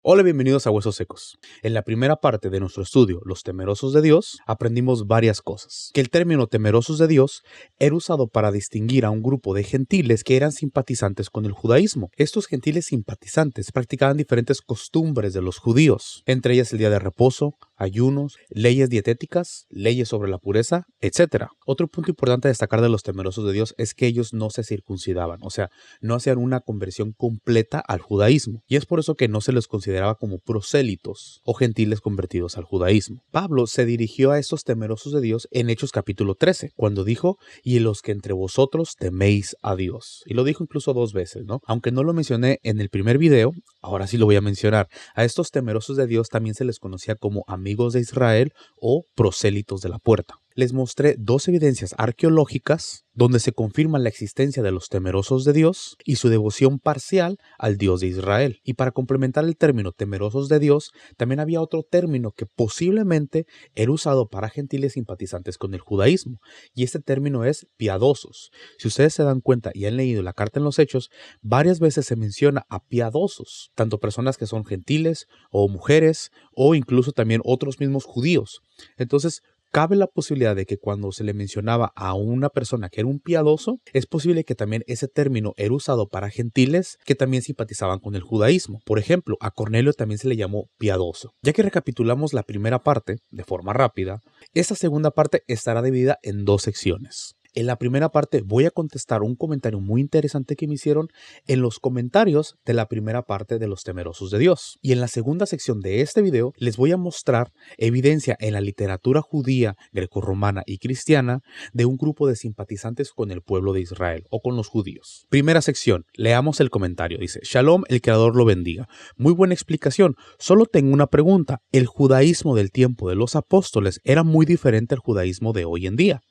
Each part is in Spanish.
Hola, bienvenidos a Huesos Secos. En la primera parte de nuestro estudio, Los Temerosos de Dios, aprendimos varias cosas. Que el término temerosos de Dios era usado para distinguir a un grupo de gentiles que eran simpatizantes con el judaísmo. Estos gentiles simpatizantes practicaban diferentes costumbres de los judíos, entre ellas el día de reposo, ayunos, leyes dietéticas, leyes sobre la pureza, etc. Otro punto importante a destacar de los temerosos de Dios es que ellos no se circuncidaban, o sea, no hacían una conversión completa al judaísmo. Y es por eso que no se les consideraba como prosélitos o gentiles convertidos al judaísmo. Pablo se dirigió a estos temerosos de Dios en Hechos capítulo 13, cuando dijo, y los que entre vosotros teméis a Dios. Y lo dijo incluso 2 veces, ¿no? Aunque no lo mencioné en el primer video, ahora sí lo voy a mencionar. A estos temerosos de Dios también se les conocía como amigos de Israel o prosélitos de la puerta. Les mostré 2 evidencias arqueológicas donde se confirma la existencia de los temerosos de Dios y su devoción parcial al Dios de Israel. Y para complementar el término temerosos de Dios, también había otro término que posiblemente era usado para gentiles simpatizantes con el judaísmo, y este término es piadosos. Si ustedes se dan cuenta y han leído la carta en los Hechos, varias veces se menciona a piadosos, tanto personas que son gentiles o mujeres o incluso también otros mismos judíos. Entonces, cabe la posibilidad de que cuando se le mencionaba a una persona que era un piadoso, es posible que también ese término era usado para gentiles que también simpatizaban con el judaísmo. Por ejemplo, a Cornelio también se le llamó piadoso. Ya que recapitulamos la primera parte de forma rápida, esta segunda parte estará dividida en 2 secciones. En la primera parte voy a contestar un comentario muy interesante que me hicieron en los comentarios de la primera parte de los temerosos de Dios. Y en la segunda sección de este video les voy a mostrar evidencia en la literatura judía, grecorromana y cristiana de un grupo de simpatizantes con el pueblo de Israel o con los judíos. Primera sección, leamos el comentario. Dice, Shalom, el Creador lo bendiga. Muy buena explicación. Solo tengo una pregunta. ¿El judaísmo del tiempo de los apóstoles era muy diferente al judaísmo de hoy en día?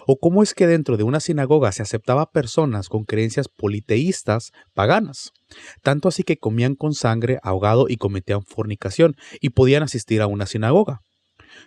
¿O cómo es que dentro de una sinagoga se aceptaba personas con creencias politeístas paganas? Tanto así que comían con sangre, ahogado y cometían fornicación y podían asistir a una sinagoga.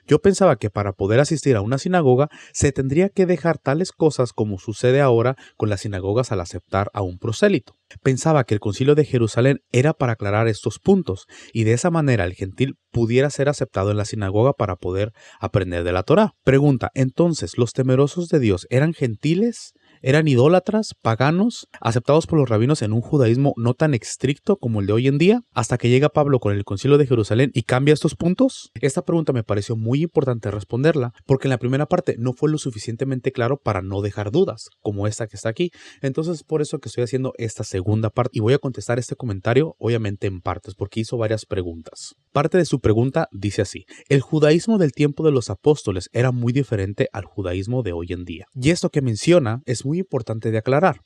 Yo pensaba que para poder asistir a una sinagoga se tendría que dejar tales cosas como sucede ahora con las sinagogas al aceptar a un prosélito. Pensaba que el Concilio de Jerusalén era para aclarar estos puntos y de esa manera el gentil pudiera ser aceptado en la sinagoga para poder aprender de la Torá. Pregunta, entonces, ¿los temerosos de Dios eran gentiles? ¿Eran idólatras, paganos, aceptados por los rabinos en un judaísmo no tan estricto como el de hoy en día? Hasta que llega Pablo con el Concilio de Jerusalén y cambia estos puntos. Esta pregunta me pareció muy importante responderla, porque en la primera parte no fue lo suficientemente claro para no dejar dudas, como esta que está aquí. Entonces es por eso que estoy haciendo esta segunda parte y voy a contestar este comentario, obviamente en partes, porque hizo varias preguntas. Parte de su pregunta dice así, el judaísmo del tiempo de los apóstoles era muy diferente al judaísmo de hoy en día. Y esto que menciona es muy importante de aclarar.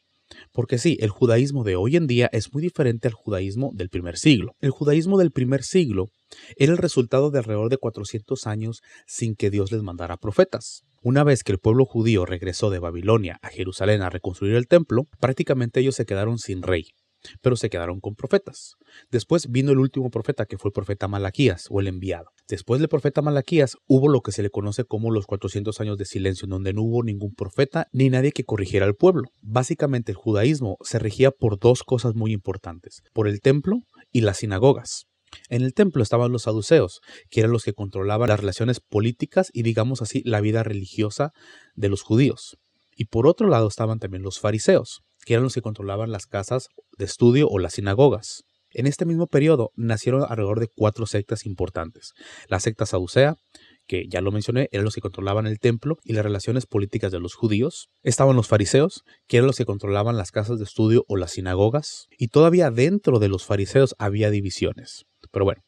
Porque sí, el judaísmo de hoy en día es muy diferente al judaísmo del primer siglo. El judaísmo del primer siglo era el resultado de alrededor de 400 años sin que Dios les mandara profetas. Una vez que el pueblo judío regresó de Babilonia a Jerusalén a reconstruir el templo, prácticamente ellos se quedaron sin rey, pero se quedaron con profetas. Después vino el último profeta, que fue el profeta Malaquías, o el enviado. Después del profeta Malaquías hubo lo que se le conoce como los 400 años de silencio, en donde no hubo ningún profeta ni nadie que corrigiera al pueblo. Básicamente el judaísmo se regía por 2 cosas muy importantes, por el templo y las sinagogas. En el templo estaban los saduceos, que eran los que controlaban las relaciones políticas y, digamos así, la vida religiosa de los judíos. Y por otro lado estaban también los fariseos, que eran los que controlaban las casas de estudio o las sinagogas. En este mismo periodo nacieron alrededor de 4 sectas importantes. La secta saducea, que ya lo mencioné, eran los que controlaban el templo y las relaciones políticas de los judíos. Estaban los fariseos, que eran los que controlaban las casas de estudio o las sinagogas. Y todavía dentro de los fariseos había divisiones. Pero bueno,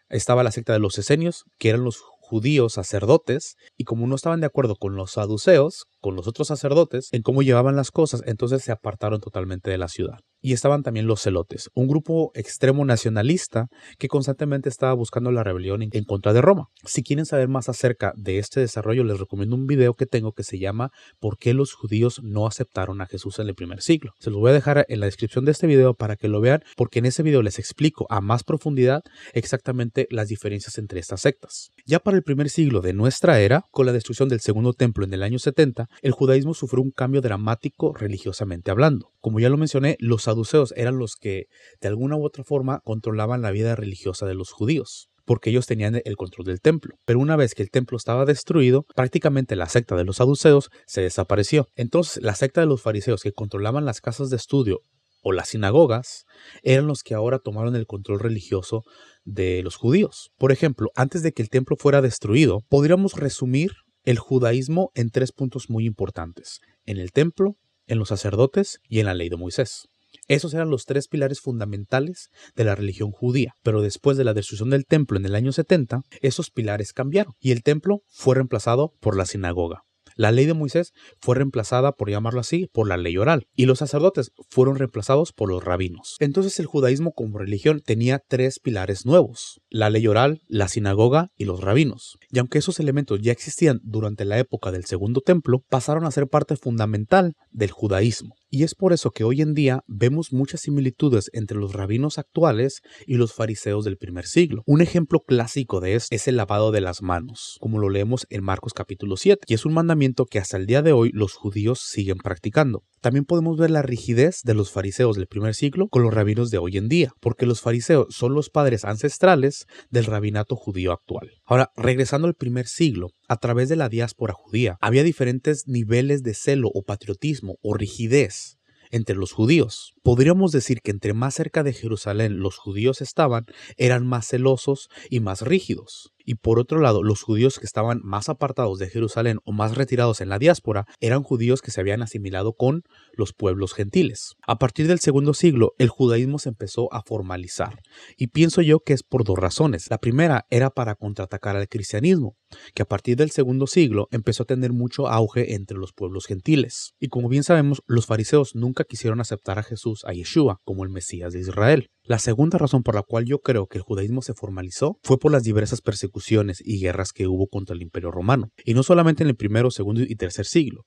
estaba la secta de los esenios, que eran los judíos sacerdotes, y como no estaban de acuerdo con los saduceos, con los otros sacerdotes, en cómo llevaban las cosas, entonces se apartaron totalmente de la ciudad. Y estaban también los celotes, un grupo extremo nacionalista que constantemente estaba buscando la rebelión en contra de Roma. Si quieren saber más acerca de este desarrollo, les recomiendo un video que tengo que se llama ¿Por qué los judíos no aceptaron a Jesús en el primer siglo? Se los voy a dejar en la descripción de este video para que lo vean, porque en ese video les explico a más profundidad exactamente las diferencias entre estas sectas. Ya para el primer siglo de nuestra era, con la destrucción del segundo templo en el año 70, el judaísmo sufrió un cambio dramático religiosamente hablando. Como ya lo mencioné, los saduceos eran los que de alguna u otra forma controlaban la vida religiosa de los judíos, porque ellos tenían el control del templo. Pero una vez que el templo estaba destruido, prácticamente la secta de los saduceos se desapareció. Entonces, la secta de los fariseos que controlaban las casas de estudio o las sinagogas eran los que ahora tomaron el control religioso de los judíos. Por ejemplo, antes de que el templo fuera destruido, podríamos resumir el judaísmo en 3 puntos muy importantes: en el templo, en los sacerdotes y en la ley de Moisés. Esos eran los 3 pilares fundamentales de la religión judía, pero después de la destrucción del templo en el año 70, esos pilares cambiaron y el templo fue reemplazado por la sinagoga. La ley de Moisés fue reemplazada, por llamarlo así, por la ley oral, y los sacerdotes fueron reemplazados por los rabinos. Entonces el judaísmo como religión tenía 3 pilares nuevos: la ley oral, la sinagoga y los rabinos. Y aunque esos elementos ya existían durante la época del Segundo Templo, pasaron a ser parte fundamental del judaísmo. Y es por eso que hoy en día vemos muchas similitudes entre los rabinos actuales y los fariseos del primer siglo. Un ejemplo clásico de esto es el lavado de las manos, como lo leemos en Marcos capítulo 7, y es un mandamiento que hasta el día de hoy los judíos siguen practicando. También podemos ver la rigidez de los fariseos del primer siglo con los rabinos de hoy en día, porque los fariseos son los padres ancestrales del rabinato judío actual. Ahora, regresando al primer siglo, a través de la diáspora judía, había diferentes niveles de celo o patriotismo o rigidez entre los judíos. Podríamos decir que entre más cerca de Jerusalén los judíos estaban, eran más celosos y más rígidos. Y por otro lado, los judíos que estaban más apartados de Jerusalén o más retirados en la diáspora eran judíos que se habían asimilado con los pueblos gentiles. A partir del segundo siglo, el judaísmo se empezó a formalizar. Y pienso yo que es por 2 razones. La primera era para contraatacar al cristianismo, que a partir del segundo siglo empezó a tener mucho auge entre los pueblos gentiles. Y como bien sabemos, los fariseos nunca quisieron aceptar a Jesús, a Yeshua, como el Mesías de Israel. La segunda razón por la cual yo creo que el judaísmo se formalizó fue por las diversas persecuciones y guerras que hubo contra el Imperio Romano. Y no solamente en el primero, segundo y tercer siglo,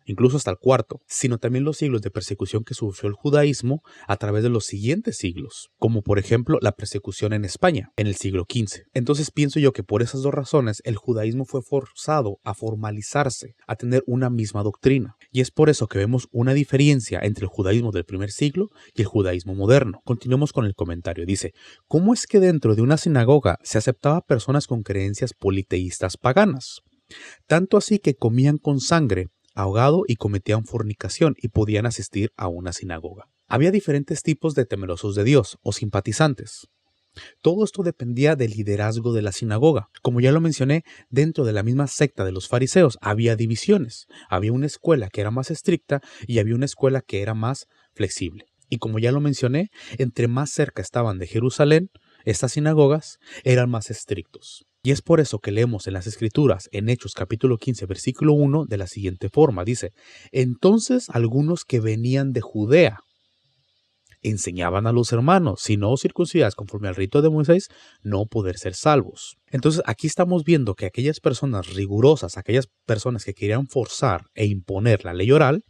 incluso hasta el cuarto, sino también los siglos de persecución que sufrió el judaísmo a través de los siguientes siglos, como por ejemplo la persecución en España en el siglo XV. Entonces pienso yo que por esas 2 razones el judaísmo fue forzado a formalizarse, a tener una misma doctrina. Y es por eso que vemos una diferencia entre el judaísmo del primer siglo y el judaísmo moderno. Continuemos con el comentario. Dice: ¿cómo es que dentro de una sinagoga se aceptaba personas con creencias politeístas paganas? Tanto así que comían con sangre, ahogado, y cometían fornicación y podían asistir a una sinagoga. Había diferentes tipos de temerosos de Dios o simpatizantes. Todo esto dependía del liderazgo de la sinagoga. Como ya lo mencioné, dentro de la misma secta de los fariseos había divisiones. Había una escuela que era más estricta y había una escuela que era más flexible. Y como ya lo mencioné, entre más cerca estaban de Jerusalén, estas sinagogas eran más estrictos. Y es por eso que leemos en las Escrituras, en Hechos capítulo 15, versículo 1, de la siguiente forma. Dice: entonces algunos que venían de Judea enseñaban a los hermanos, si no circuncidados conforme al rito de Moisés, no poder ser salvos. Entonces aquí estamos viendo que aquellas personas rigurosas, aquellas personas que querían forzar e imponer la ley oral,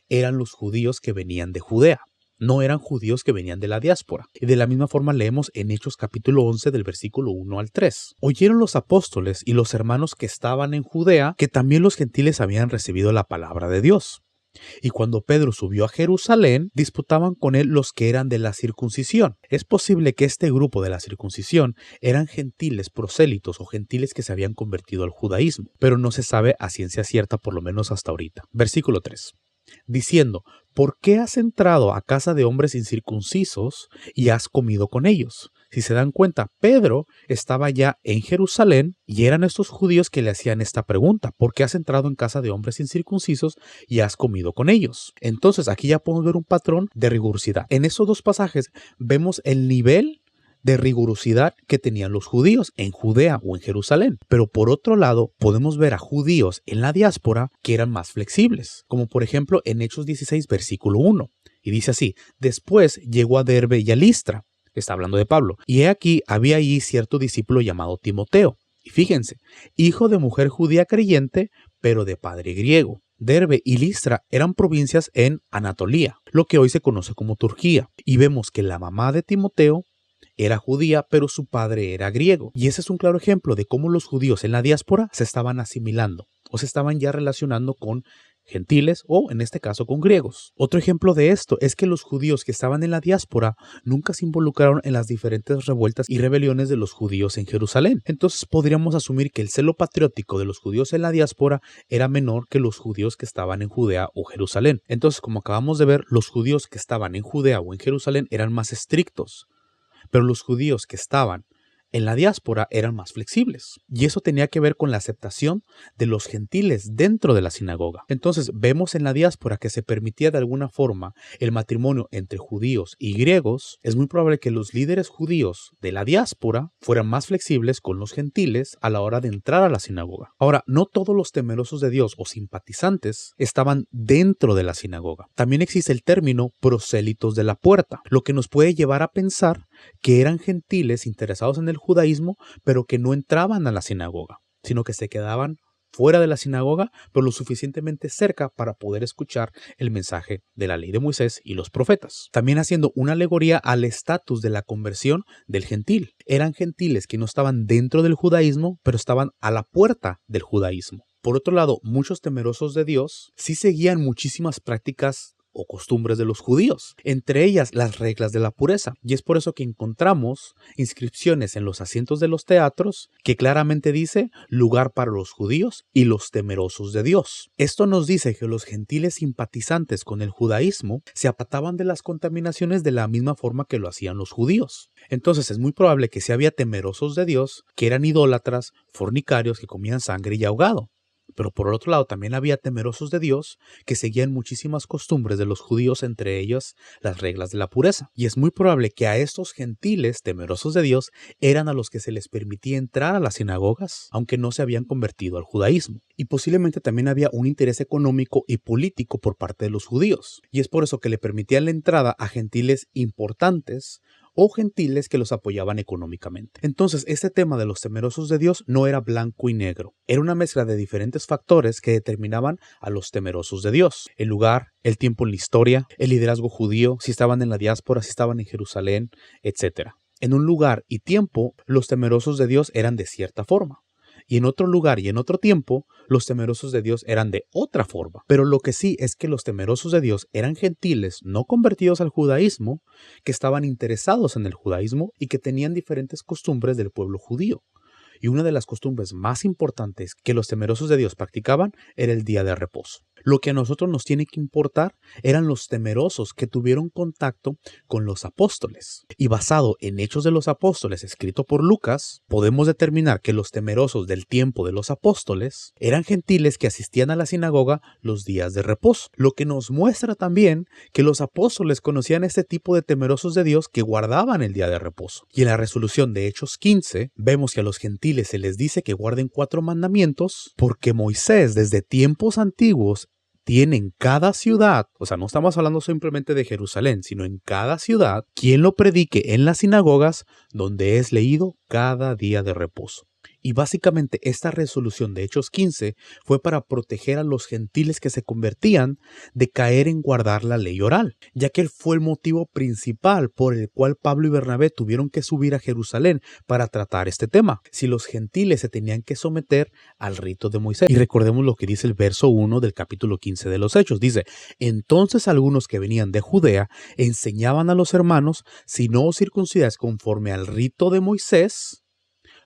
eran los judíos que venían de Judea. No eran judíos que venían de la diáspora. Y de la misma forma leemos en Hechos capítulo 11 del versículo 1 al 3. Oyeron los apóstoles y los hermanos que estaban en Judea que también los gentiles habían recibido la palabra de Dios. Y cuando Pedro subió a Jerusalén, disputaban con él los que eran de la circuncisión. Es posible que este grupo de la circuncisión eran gentiles prosélitos o gentiles que se habían convertido al judaísmo, pero no se sabe a ciencia cierta, por lo menos hasta ahorita. Versículo 3. Diciendo: ¿por qué has entrado a casa de hombres incircuncisos y has comido con ellos? Si se dan cuenta, Pedro estaba ya en Jerusalén y eran estos judíos que le hacían esta pregunta: ¿por qué has entrado en casa de hombres incircuncisos y has comido con ellos? Entonces aquí ya podemos ver un patrón de rigurosidad. En esos 2 pasajes vemos el nivel de rigurosidad que tenían los judíos en Judea o en Jerusalén. Pero por otro lado, podemos ver a judíos en la diáspora que eran más flexibles, como por ejemplo en Hechos 16, versículo 1. Y dice así: después llegó a Derbe y a Listra, está hablando de Pablo, y he aquí había allí cierto discípulo llamado Timoteo. Y fíjense, hijo de mujer judía creyente, pero de padre griego. Derbe y Listra eran provincias en Anatolia, lo que hoy se conoce como Turquía. Y vemos que la mamá de Timoteo era judía, pero su padre era griego. Y ese es un claro ejemplo de cómo los judíos en la diáspora se estaban asimilando o se estaban ya relacionando con gentiles o en este caso con griegos. Otro ejemplo de esto es que los judíos que estaban en la diáspora nunca se involucraron en las diferentes revueltas y rebeliones de los judíos en Jerusalén. Entonces podríamos asumir que el celo patriótico de los judíos en la diáspora era menor que los judíos que estaban en Judea o Jerusalén. Entonces, como acabamos de ver, los judíos que estaban en Judea o en Jerusalén eran más estrictos, pero los judíos que estaban en la diáspora eran más flexibles. Y eso tenía que ver con la aceptación de los gentiles dentro de la sinagoga. Entonces vemos en la diáspora que se permitía de alguna forma el matrimonio entre judíos y griegos. Es muy probable que los líderes judíos de la diáspora fueran más flexibles con los gentiles a la hora de entrar a la sinagoga. Ahora, no todos los temerosos de Dios o simpatizantes estaban dentro de la sinagoga. También existe el término prosélitos de la puerta, lo que nos puede llevar a pensar que eran gentiles interesados en el judaísmo, pero que no entraban a la sinagoga, sino que se quedaban fuera de la sinagoga, pero lo suficientemente cerca para poder escuchar el mensaje de la ley de Moisés y los profetas. También haciendo una alegoría al estatus de la conversión del gentil. Eran gentiles que no estaban dentro del judaísmo, pero estaban a la puerta del judaísmo. Por otro lado, muchos temerosos de Dios sí seguían muchísimas prácticas o costumbres de los judíos, entre ellas las reglas de la pureza. Y es por eso que encontramos inscripciones en los asientos de los teatros que claramente dice lugar para los judíos y los temerosos de Dios. Esto nos dice que los gentiles simpatizantes con el judaísmo se apartaban de las contaminaciones de la misma forma que lo hacían los judíos. Entonces es muy probable que si había temerosos de Dios que eran idólatras, fornicarios que comían sangre y ahogado. Pero por el otro lado también había temerosos de Dios que seguían muchísimas costumbres de los judíos, entre ellas las reglas de la pureza. Y es muy probable que a estos gentiles temerosos de Dios eran a los que se les permitía entrar a las sinagogas, aunque no se habían convertido al judaísmo. Y posiblemente también había un interés económico y político por parte de los judíos. Y es por eso que le permitían la entrada a gentiles importantes o gentiles que los apoyaban económicamente. Entonces, este tema de los temerosos de Dios no era blanco y negro. Era una mezcla de diferentes factores que determinaban a los temerosos de Dios. El lugar, el tiempo en la historia, el liderazgo judío, si estaban en la diáspora, si estaban en Jerusalén, etc. En un lugar y tiempo, los temerosos de Dios eran de cierta forma. Y en otro lugar y en otro tiempo, los temerosos de Dios eran de otra forma. Pero lo que sí es que los temerosos de Dios eran gentiles no convertidos al judaísmo, que estaban interesados en el judaísmo y que tenían diferentes costumbres del pueblo judío. Y una de las costumbres más importantes que los temerosos de Dios practicaban era el día de reposo. Lo que a nosotros nos tiene que importar eran los temerosos que tuvieron contacto con los apóstoles. Y basado en Hechos de los Apóstoles escrito por Lucas, podemos determinar que los temerosos del tiempo de los apóstoles eran gentiles que asistían a la sinagoga los días de reposo. Lo que nos muestra también que los apóstoles conocían este tipo de temerosos de Dios que guardaban el día de reposo. Y en la resolución de Hechos 15 vemos que a los gentiles se les dice que guarden 4 mandamientos porque Moisés desde tiempos antiguos tiene en cada ciudad, o sea, no estamos hablando simplemente de Jerusalén, sino en cada ciudad, quien lo predique en las sinagogas donde es leído cada día de reposo. Y básicamente esta resolución de Hechos 15 fue para proteger a los gentiles que se convertían de caer en guardar la ley oral, ya que fue el motivo principal por el cual Pablo y Bernabé tuvieron que subir a Jerusalén para tratar este tema. Si los gentiles se tenían que someter al rito de Moisés. Y recordemos lo que dice el verso 1 del capítulo 15 de los Hechos. Dice, entonces algunos que venían de Judea enseñaban a los hermanos, si no os circuncidáis conforme al rito de Moisés,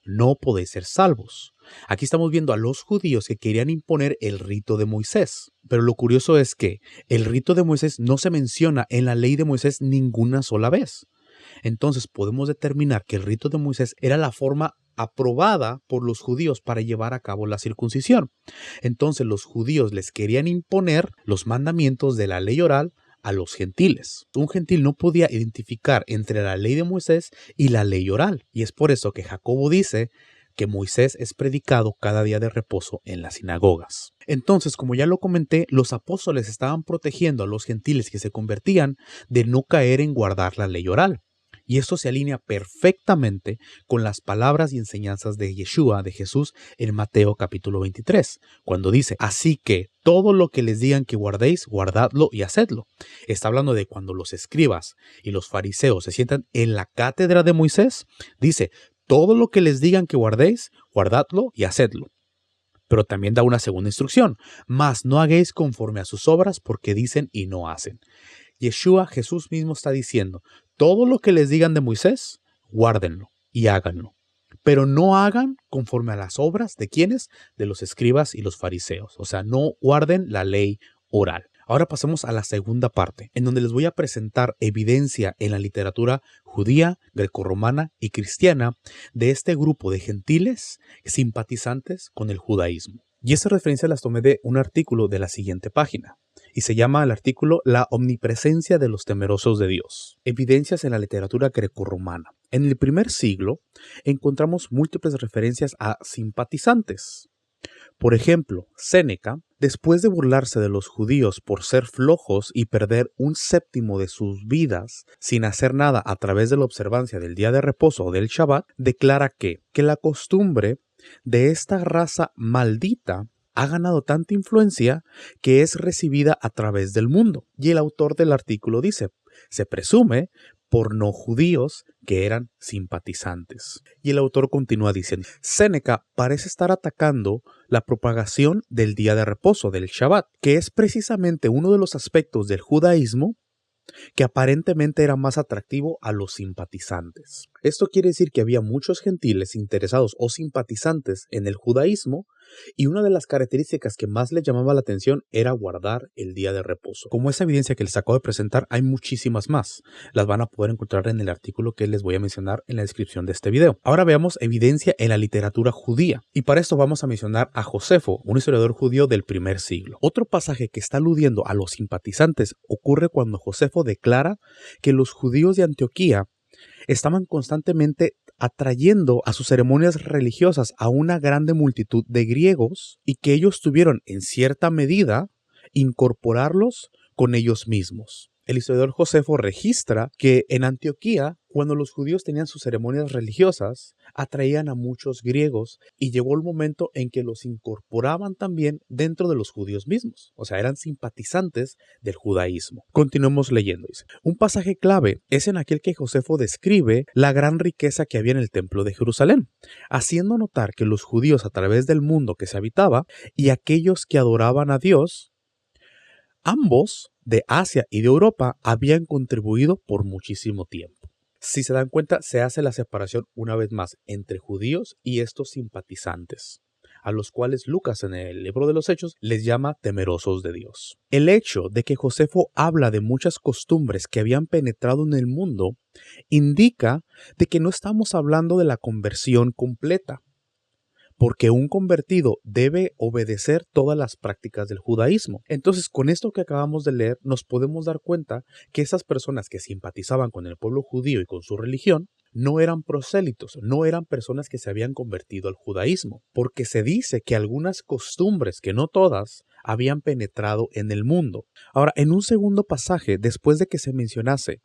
no podéis ser salvos. Aquí estamos viendo a los judíos que querían imponer el rito de Moisés. Pero lo curioso es que el rito de Moisés no se menciona en la ley de Moisés ninguna sola vez. Entonces podemos determinar que el rito de Moisés era la forma aprobada por los judíos para llevar a cabo la circuncisión. Entonces los judíos les querían imponer los mandamientos de la ley oral a los gentiles. Un gentil no podía identificar entre la ley de Moisés y la ley oral. Y es por eso que Jacobo dice que Moisés es predicado cada día de reposo en las sinagogas. Entonces, como ya lo comenté, los apóstoles estaban protegiendo a los gentiles que se convertían de no caer en guardar la ley oral. Y esto se alinea perfectamente con las palabras y enseñanzas de Yeshua, de Jesús, en Mateo capítulo 23, cuando dice, así que todo lo que les digan que guardéis, guardadlo y hacedlo. Está hablando de cuando los escribas y los fariseos se sientan en la cátedra de Moisés, dice, todo lo que les digan que guardéis, guardadlo y hacedlo. Pero también da una segunda instrucción: mas no hagáis conforme a sus obras, porque dicen y no hacen. Yeshua, Jesús mismo, está diciendo: todo lo que les digan de Moisés, guárdenlo y háganlo. Pero no hagan conforme a las obras de quienes, de los escribas y los fariseos. O sea, no guarden la ley oral. Ahora pasemos a la segunda parte, en donde les voy a presentar evidencia en la literatura judía, grecorromana y cristiana de este grupo de gentiles simpatizantes con el judaísmo. Y esas referencias las tomé de un artículo de la siguiente página. Y se llama el artículo La omnipresencia de los temerosos de Dios. Evidencias en la literatura grecorromana. En el primer siglo encontramos múltiples referencias a simpatizantes. Por ejemplo, Séneca, después de burlarse de los judíos por ser flojos y perder 1/7 de sus vidas sin hacer nada a través de la observancia del día de reposo o del Shabbat, declara que la costumbre de esta raza maldita ha ganado tanta influencia que es recibida a través del mundo. Y el autor del artículo dice: se presume por no judíos que eran simpatizantes. Y el autor continúa diciendo: Séneca parece estar atacando la propagación del día de reposo, del Shabbat, que es precisamente uno de los aspectos del judaísmo que aparentemente era más atractivo a los simpatizantes. Esto quiere decir que había muchos gentiles interesados o simpatizantes en el judaísmo, y una de las características que más les llamaba la atención era guardar el día de reposo. Como esa evidencia que les acabo de presentar, hay muchísimas más. Las van a poder encontrar en el artículo que les voy a mencionar en la descripción de este video. Ahora veamos evidencia en la literatura judía. Y para esto vamos a mencionar a Josefo, un historiador judío del primer siglo. Otro pasaje que está aludiendo a los simpatizantes ocurre cuando Josefo declara que los judíos de Antioquía estaban constantemente atrayendo a sus ceremonias religiosas a una grande multitud de griegos y que ellos tuvieron en cierta medida incorporarlos con ellos mismos. El historiador Josefo registra que en Antioquía, cuando los judíos tenían sus ceremonias religiosas, atraían a muchos griegos y llegó el momento en que los incorporaban también dentro de los judíos mismos. O sea, eran simpatizantes del judaísmo. Continuemos leyendo. Dice: un pasaje clave es en aquel que Josefo describe la gran riqueza que había en el templo de Jerusalén, haciendo notar que los judíos a través del mundo que se habitaba y aquellos que adoraban a Dios, ambos de Asia y de Europa, habían contribuido por muchísimo tiempo. Si se dan cuenta, se hace la separación una vez más entre judíos y estos simpatizantes, a los cuales Lucas en el libro de los Hechos les llama temerosos de Dios. El hecho de que Josefo habla de muchas costumbres que habían penetrado en el mundo indica de que no estamos hablando de la conversión completa, porque un convertido debe obedecer todas las prácticas del judaísmo. Entonces, con esto que acabamos de leer, nos podemos dar cuenta que esas personas que simpatizaban con el pueblo judío y con su religión no eran prosélitos, no eran personas que se habían convertido al judaísmo, porque se dice que algunas costumbres, que no todas, habían penetrado en el mundo. Ahora, en un segundo pasaje, después de que se mencionase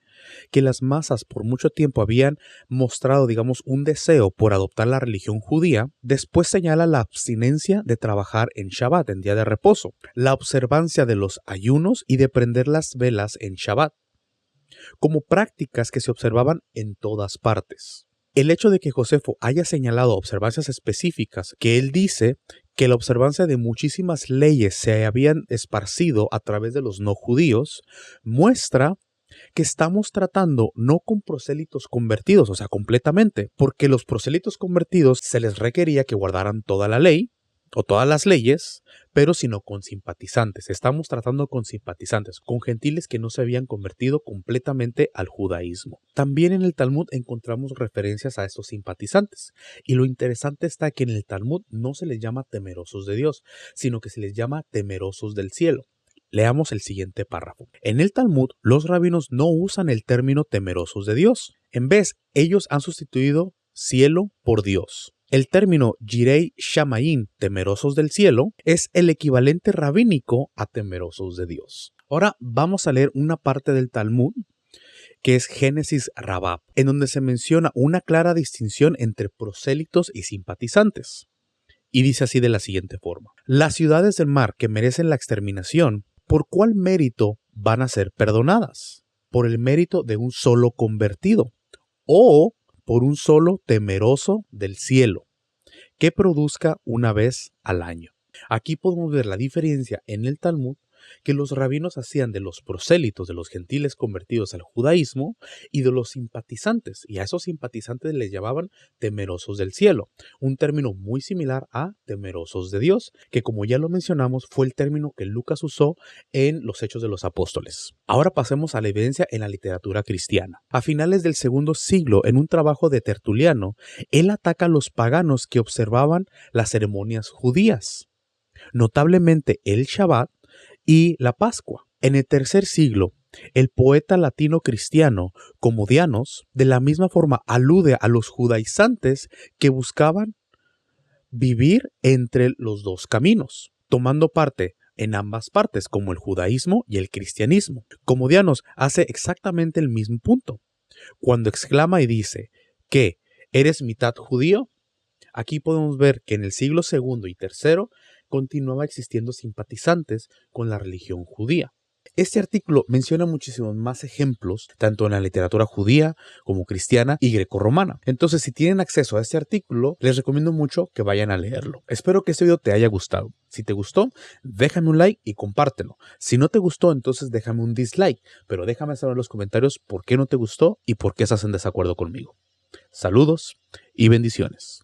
que las masas por mucho tiempo habían mostrado, un deseo por adoptar la religión judía, después señala la abstinencia de trabajar en Shabbat, en día de reposo, la observancia de los ayunos y de prender las velas en Shabbat, como prácticas que se observaban en todas partes. El hecho de que Josefo haya señalado observancias específicas, que él dice que la observancia de muchísimas leyes se habían esparcido a través de los no judíos, muestra que estamos tratando no con prosélitos convertidos, o sea, completamente, porque los prosélitos convertidos se les requería que guardaran toda la ley o todas las leyes, pero sino con simpatizantes. Estamos tratando con simpatizantes, con gentiles que no se habían convertido completamente al judaísmo. También en el Talmud encontramos referencias a estos simpatizantes, y lo interesante está que en el Talmud no se les llama temerosos de Dios, sino que se les llama temerosos del cielo. Leamos el siguiente párrafo. En el Talmud, los rabinos no usan el término temerosos de Dios. En vez, ellos han sustituido cielo por Dios. El término Yirei Shamayim, temerosos del cielo, es el equivalente rabínico a temerosos de Dios. Ahora vamos a leer una parte del Talmud, que es Génesis Rabab, en donde se menciona una clara distinción entre prosélitos y simpatizantes. Y dice así de la siguiente forma: las ciudades del mar que merecen la exterminación, ¿por cuál mérito van a ser perdonadas? ¿Por el mérito de un solo convertido? ¿O por un solo temeroso del cielo, que produzca una vez al año. Aquí podemos ver la diferencia en el Talmud que los rabinos hacían de los prosélitos, de los gentiles convertidos al judaísmo y de los simpatizantes, y a esos simpatizantes les llamaban temerosos del cielo, un término muy similar a temerosos de Dios, que como ya lo mencionamos fue el término que Lucas usó en los Hechos de los Apóstoles. Ahora pasemos a la evidencia en la literatura cristiana. A finales del segundo siglo, en un trabajo de Tertuliano, él ataca a los paganos que observaban las ceremonias judías, notablemente el Shabbat y la Pascua. En el tercer siglo, el poeta latino cristiano Comodianos de la misma forma alude a los judaizantes que buscaban vivir entre los dos caminos, tomando parte en ambas partes como el judaísmo y el cristianismo. Comodianos hace exactamente el mismo punto cuando exclama y dice que eres mitad judío. Aquí podemos ver que en el siglo segundo y tercero continuaba existiendo simpatizantes con la religión judía. Este artículo menciona muchísimos más ejemplos, tanto en la literatura judía como cristiana y grecorromana. Entonces, si tienen acceso a este artículo, les recomiendo mucho que vayan a leerlo. Espero que este video te haya gustado. Si te gustó, déjame un like y compártelo. Si no te gustó, entonces déjame un dislike, pero déjame saber en los comentarios por qué no te gustó y por qué estás en desacuerdo conmigo. Saludos y bendiciones.